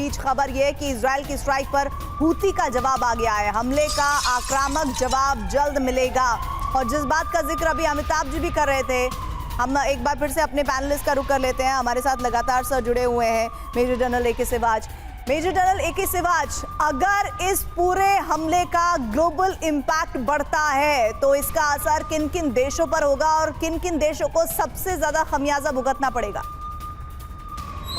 बीच खबर यह है कि इजराइल की स्ट्राइक पर हूती का जवाब आ गया है। हमले का आक्रामक जवाब जल्द मिलेगा। और जिस बात का जिक्र अभी अमिताभ जी भी कर रहे थे, हम एक बार फिर से अपने पैनलिस्ट का रुख कर लेते हैं। हमारे साथ लगातार सर जुड़े हुए हैं मेजर जनरल ए के सिवाच। मेजर जनरल ए के सिवाच, अगर इस पूरे हमले का ग्लोबल इम्पैक्ट बढ़ता है तो इसका असर किन किन देशों पर होगा और किन किन देशों को सबसे ज्यादा खमियाजा भुगतना पड़ेगा?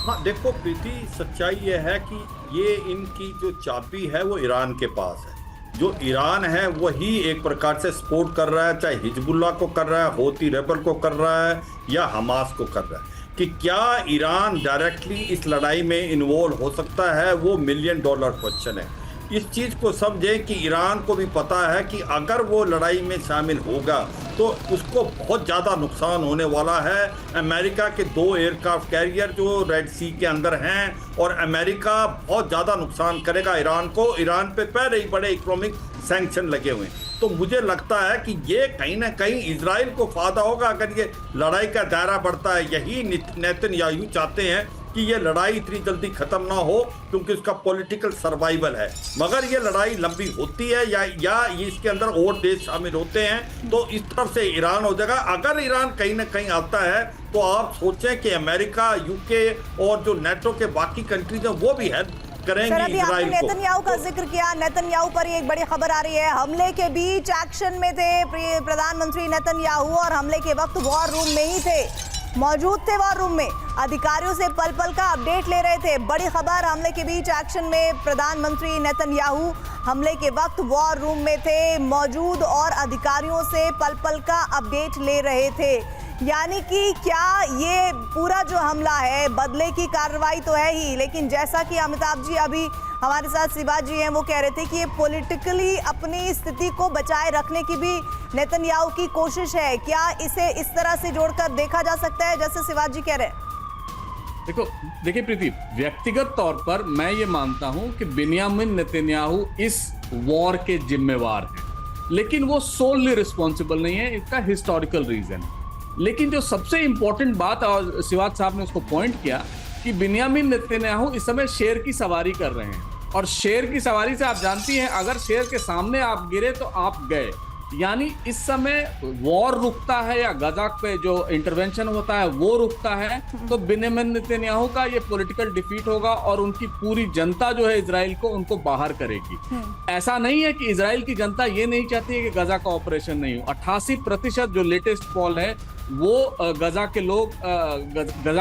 हाँ देखो प्रीति, सच्चाई यह है कि ये इनकी जो चाबी है वो ईरान के पास है। जो ईरान है वही एक प्रकार से सपोर्ट कर रहा है, चाहे हिजबुल्लाह को कर रहा है, हौती रेबल को कर रहा है या हमास को कर रहा है। कि क्या ईरान डायरेक्टली इस लड़ाई में इन्वॉल्व हो सकता है, वो $1 मिलियन क्वेश्चन है। इस चीज़ को समझें कि ईरान को भी पता है कि अगर वो लड़ाई में शामिल होगा तो उसको बहुत ज़्यादा नुकसान होने वाला है। अमेरिका के 2 एयरक्राफ्ट कैरियर जो रेड सी के अंदर हैं और अमेरिका बहुत ज़्यादा नुकसान करेगा ईरान को। ईरान पे पहले ही बड़े इकोनॉमिक सैंक्शन लगे हुए हैं। तो मुझे लगता है कि ये कहीं ना कहीं इजराइल को फायदा होगा अगर ये लड़ाई का दायरा बढ़ता है। यही नेतन्याहू चाहते हैं कि ये लड़ाई इतनी जल्दी खत्म ना हो, क्योंकि उसका पॉलिटिकल सर्वाइवल है। मगर ये लड़ाई लंबी होती है या इसके अंदर और देश शामिल होते हैं तो इस तरफ से ईरान हो जाएगा। अगर ईरान कहीं ना कहीं आता है तो आप सोचें कि अमेरिका, यूके और जो नेटो के बाकी कंट्रीज हैं वो भी हेल्प करेंगे इजराइल को। नेतन्याहू का जिक्र किया, नेतन्याहू पर एक बड़ी खबर आ रही है। हमले के बीच एक्शन में थे प्रधानमंत्री नेतन्याहू और हमले के वक्त वॉर रूम में ही थे, मौजूद थे वॉर रूम में, अधिकारियों से पल पल का अपडेट ले रहे थे। बड़ी खबर, हमले के बीच एक्शन में प्रधानमंत्री नेतन्याहू हमले के वक्त वॉर रूम में थे, मौजूद और अधिकारियों से पल पल का अपडेट ले रहे थे। यानी कि क्या ये पूरा जो हमला है बदले की कार्रवाई तो है ही, लेकिन जैसा कि अमिताभ जी अभी हमारे साथ सिवाच जी हैं वो कह रहे थे कि ये पॉलिटिकली अपनी स्थिति को बचाए रखने की भी नेतन्याहू की कोशिश है। क्या इसे इस तरह से जोड़कर देखा जा सकता है जैसे सिवाच जी कह रहे हैं? देखिए प्रीति, व्यक्तिगत तौर पर मैं ये मानता हूं कि बिन्यामिन नेतन्याहू इस वॉर के जिम्मेवार हैं, लेकिन वो सोलली रिस्पॉन्सिबल नहीं है, इसका हिस्टोरिकल रीजन है। लेकिन जो सबसे इंपॉर्टेंट बात, और सिवाच साहब ने उसको पॉइंट किया, कि बिन्यामिन नेतन्याहू इस समय शेर की सवारी कर रहे हैं। और शेर की सवारी से आप जानती हैं, अगर शेर के सामने आप गिरे तो आप गए। यानी इस समय वॉर रुकता है या गजा पे जो इंटरवेंशन होता है वो रुकता है तो बिन्यामिन नेतन्याहू का ये पॉलिटिकल डिफीट होगा और उनकी पूरी जनता जो है इजराइल को उनको बाहर करेगी। ऐसा नहीं है कि इजराइल की जनता ये नहीं चाहती है कि गजा का ऑपरेशन नहीं हो। 88% जो लेटेस्ट पोल है वो गजा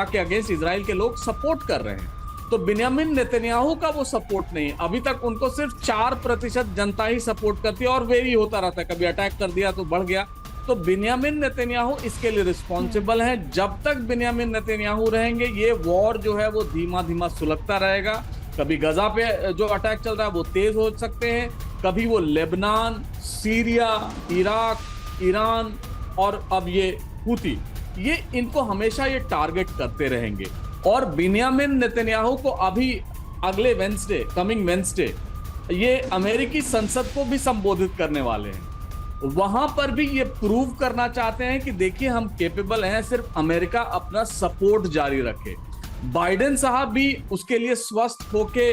के अगेंस्ट इजराइल के लोग सपोर्ट कर रहे हैं। तो बिन्यामिन नेतन्याहू का वो सपोर्ट नहीं है। अभी तक उनको सिर्फ 4% जनता ही सपोर्ट करती है और वेरी होता रहता है, कभी अटैक कर दिया तो बढ़ गया। तो बिन्यामिन नेतन्याहू इसके लिए रिस्पॉन्सिबल है। जब तक बिन्यामिन नेतन्याहू रहेंगे ये वॉर जो है वो धीमा धीमा सुलगता रहेगा। कभी गजा पे जो अटैक चल रहा है वो तेज हो सकते हैं, कभी वो लेबनान, सीरिया, इराक, ईरान और अब ये हूती, ये इनको हमेशा ये टारगेट करते रहेंगे। और बिन्यामिन नेतन्याहू को अभी अगले वेंसडे, कमिंग वेंसडे, ये अमेरिकी संसद को भी संबोधित करने वाले हैं। वहां पर भी ये प्रूव करना चाहते हैं कि देखिए हम कैपेबल हैं, सिर्फ अमेरिका अपना सपोर्ट जारी रखे। बाइडेन साहब भी उसके लिए स्वस्थ होके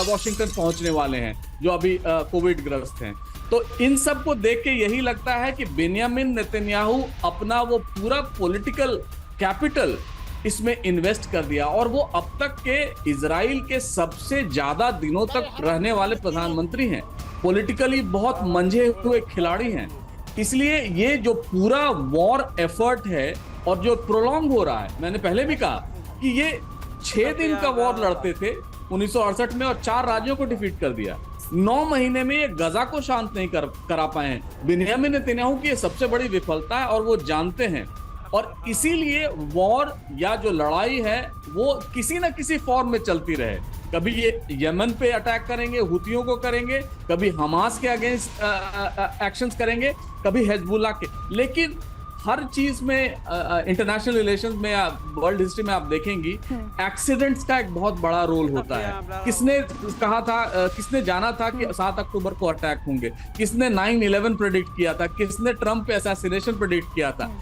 वॉशिंगटन पहुंचने वाले हैं, जो अभी कोविड ग्रस्त हैं। तो इन सब को देख के यही लगता है कि बिन्यामिन नेतन्याहू अपना वो पूरा पॉलिटिकल कैपिटल इसमें इन्वेस्ट कर दिया और वो अब तक के इजराइल के सबसे ज्यादा दिनों तक रहने वाले प्रधानमंत्री हैं। पॉलिटिकली बहुत मंझे हुए खिलाड़ी हैं। इसलिए ये जो पूरा वॉर एफर्ट है और जो प्रोलॉन्ग हो रहा है, मैंने पहले भी कहा कि ये 6 दिन का वॉर लड़ते थे 1968 में और 4 राज्यों को डिफीट कर दिया। 9 महीने में ये गजा को शांत नहीं करा पाए। बिन्यामिन नेतन्याहू की ये सबसे बड़ी विफलता है और वो जानते हैं। और इसीलिए वॉर या जो लड़ाई है वो किसी न किसी फॉर्म में चलती रहे। कभी ये यमन पे अटैक करेंगे, हुतियों को करेंगे, कभी हमास के अगेंस्ट एक्शंस करेंगे, कभी हिजबुल्लाह के। लेकिन हर चीज में इंटरनेशनल रिलेशंस में या वर्ल्ड हिस्ट्री में आप देखेंगी एक्सीडेंट्स का एक बहुत बड़ा रोल होता है। किसने कहा था, किसने जाना था कि 7 अक्टूबर को अटैक होंगे, किसने 9/11 प्रेडिक्ट किया था, किसने ट्रंप पे असैसिनेशन प्रेडिक्ट किया था।